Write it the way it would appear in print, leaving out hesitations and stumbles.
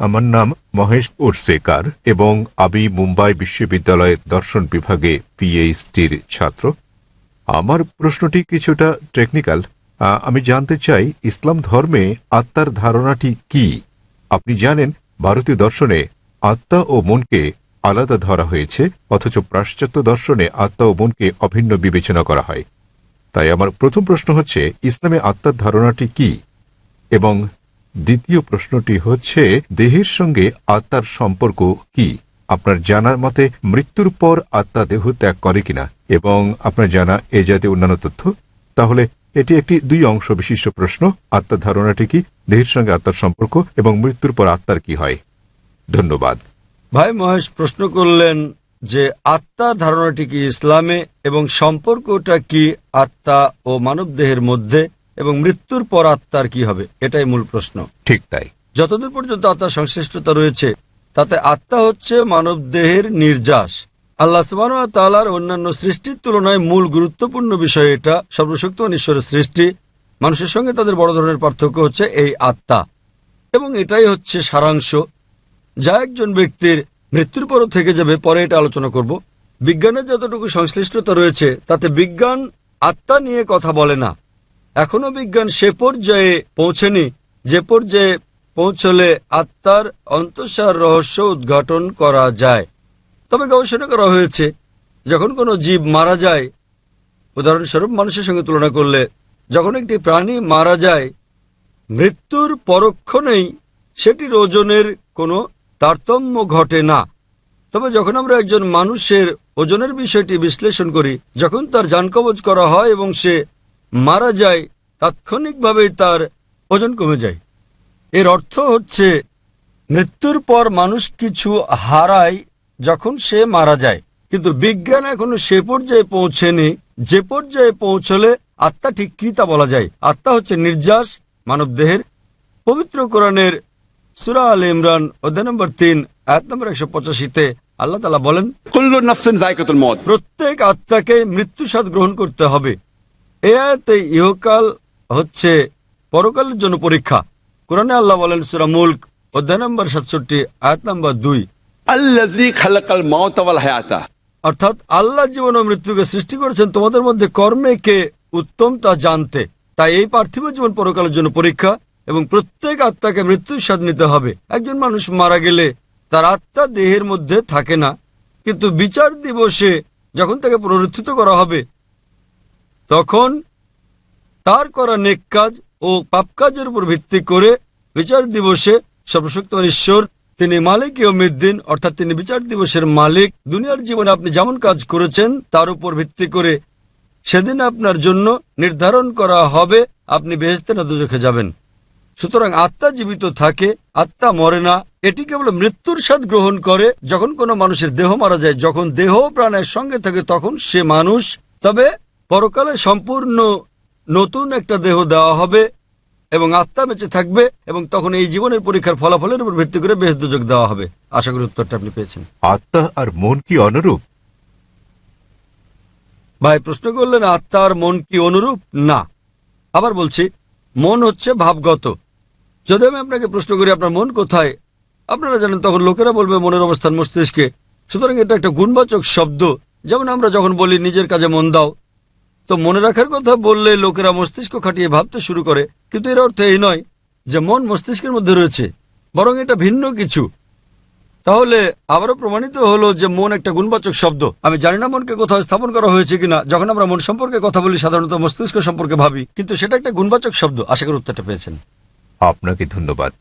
আমার নাম মহেশ উর্সেকার এবং আমি মুম্বাই বিশ্ববিদ্যালয়ের দর্শন বিভাগে পিএইচডির ছাত্র। আমার প্রশ্নটি কিছুটা টেকনিক্যাল। আমি জানতে চাই ইসলাম ধর্মে আত্মার ধারণাটি কি। আপনি জানেন ভারতীয় দর্শনে আত্মা ও মনকে আলাদা ধরা হয়েছে, অথচ পাশ্চাত্য দর্শনে আত্মা ও মনকে অভিন্ন বিবেচনা করা হয়। তাই আমার প্রথম প্রশ্ন হচ্ছে, ইসলামে আত্মার ধারণাটি কি, এবং দ্বিতীয় প্রশ্নটি হচ্ছে দেহের সঙ্গে আত্মার সম্পর্ক কি। আপনার জানা মতে মৃত্যুর পর আত্মা দেহ ত্যাগ করে কিনা, এবং আপনার জানা এ জাতীয় অন্যান্য তথ্য। তাহলে এটি একটি 2 অংশ বিশিষ্ট প্রশ্ন। আত্মার ধারণাটি কি, দেহের সঙ্গে আত্মার সম্পর্ক, এবং মৃত্যুর পর আত্মার কি হয়। ধন্যবাদ। ভাই মহেশ প্রশ্ন করলেন যে আত্মার ধারণাটি কি ইসলামে, এবং সম্পর্কটা কি আত্মা ও মানব দেহের মধ্যে, এবং মৃত্যুর পর আত্মার কি হবে, এটাই মূল প্রশ্ন। ঠিক তাই। যতদূর পর্যন্ত আত্মার সংশ্লিষ্টতা রয়েছে, তাতে আত্মা হচ্ছে মানব দেহের নির্যাস। আল্লাহ সুবহানাহু ওয়া তাআলার অন্যান্য সৃষ্টির তুলনায় মূল গুরুত্বপূর্ণ বিষয় এটা। সর্বশক্তিমান ঈশ্বরের সৃষ্টি, মানুষের সঙ্গে তাদের বড় ধরনের পার্থক্য হচ্ছে এই আত্মা, এবং এটাই হচ্ছে সারাংশ যা একজন ব্যক্তির মৃত্যুর পরও থেকে যাবে। পরে এটা আলোচনা করব। বিজ্ঞানের যতটুকু সংশ্লিষ্টতা রয়েছে তাতে বিজ্ঞান আত্মা নিয়ে কথা বলে না। এখনো বিজ্ঞান সে পর্যায়ে পৌঁছেনি যে পর্যায়ে পৌঁছলে আত্মার অন্তঃসার রহস্য উদ্ঘাটন করা যায়। তবে গবেষণা করা হয়েছে, যখন কোনো জীব মারা যায়, উদাহরণস্বরূপ মানুষের সঙ্গে তুলনা করলে, যখন একটি প্রাণী মারা যায়, মৃত্যুর পরক্ষণেই সেটির ওজনের কোনো তারতম্য ঘটে না। তবে যখন আমরা একজন মানুষের ওজনের বিষয়টি বিশ্লেষণ করি, যখন তার জানকবজ করা হয় এবং সে মারা যায়, তাৎক্ষণিকভাবেই তার ওজন কমে যায়। এর অর্থ হচ্ছে মৃত্যুর পর মানুষ কিছু হারায় যখন সে মারা যায়, কিন্তু বিজ্ঞান এখনো সে পর্যায়ে পৌঁছেনি যে পর্যায়ে পৌঁছলে আত্মা ঠিক কি তা বলা যায়। আত্মা হচ্ছে নির্যাস মানব দেহের। পবিত্র কোরআনের সূরা আলে ইমরান অধ্যায় নম্বর 3 আয়াত নম্বর 185-তে আল্লাহ তাআলা বলেন, কুল্লু নাফসিন যায়কাতুল মউত, প্রত্যেক আত্মাকে মৃত্যু স্বাদ গ্রহণ করতে হবে। এই আয়াতে ইহকাল হচ্ছে পরকালের জন্য পরীক্ষা। কোরআনে আল্লাহ বলেন সূরা মুলক অধ্যায় নম্বর 67 আয়াত নম্বর 2, আল্লাযী খালাকাল মাউতা ওয়াল হায়াতা, অর্থাৎ আল্লাহ জীবন ও মৃত্যুকে সৃষ্টি করেছেন তোমাদের মধ্যে কর্মে কে উত্তম তা জানতে। তাই এই পার্থিব জীবন পরকালের জন্য পরীক্ষা, এবং প্রত্যেক আত্মাকে মৃত্যুর স্বাদ নিতে হবে। একজন মানুষ মারা গেলে তার আত্মা দেহের মধ্যে থাকে না, কিন্তু বিচার দিবসে যখন তাকে পুনরুত্থিত করা হবে, তখন তার করা নেক কাজ ও পাপ কাজের উপর ভিত্তি করে বিচার দিবসে সর্বশক্তিমান ঈশ্বর, তিনি মালিক ইয়াউমিদ্দিন, অর্থাৎ তিনি বিচার দিবসের মালিক, দুনিয়ার জীবনে আপনি যেমন কাজ করেছেন তার উপর ভিত্তি করে সেদিন আপনার জন্য নির্ধারণ করা হবে আপনি বেহেশতে না দোজখে যাবেন। সুতরাং আত্মা জীবিত থাকে, আত্মা মরে না। এটি কেবল মৃত্যুর স্বাদ গ্রহণ করে যখন কোনো মানুষের দেহ মারা যায়। যখন দেহ প্রাণের সঙ্গে থাকে তখন সে মানুষ। তবে পরকালে সম্পূর্ণ নতুন একটা দেহ দেওয়া হবে এবং আত্মা বেঁচে থাকবে, এবং তখন এই জীবনের পরীক্ষার ফলাফলের উপর ভিত্তি করে বেহেশত দোজখ দেওয়া হবে। আশা করি উত্তরটা আপনি পেয়েছেন। আত্মা আর মন কি অনুরূপ? ভাই প্রশ্ন করলেন আত্মা আর মন কি অনুরূপ? না। আবার বলছি, মন হচ্ছে ভাবগত। যদি আমি আপনাকে প্রশ্ন করি আপনার মন কোথায়, আপনারা জানেন, তখন লোকেরা বলবে মনের অবস্থান মস্তিষ্কে। সুতরাং এটা একটা গুণবাচক শব্দ। যেমন আমরা যখন বলি নিজের কাজে মন দাও, তো মনে রাখার কথা বললে লোকেরা মস্তিষ্ক খাটিয়ে ভাবতে শুরু করে, কিন্তু এর অর্থ এই নয় যে মন মস্তিষ্কের মধ্যে রয়েছে, বরং এটা ভিন্ন কিছু। তাহলে আবারও প্রমাণিত হলো যে মন একটা গুণবাচক শব্দ। আমি জানি না মনকে কোথাও স্থাপন করা হয়েছে কিনা। যখন আমরা মন সম্পর্কে কথা বলি সাধারণত মস্তিষ্ক সম্পর্কে ভাবি, কিন্তু সেটা একটা গুণবাচক শব্দ। আশা করি উত্তরটা পেয়েছেন। আপনাকে ধন্যবাদ।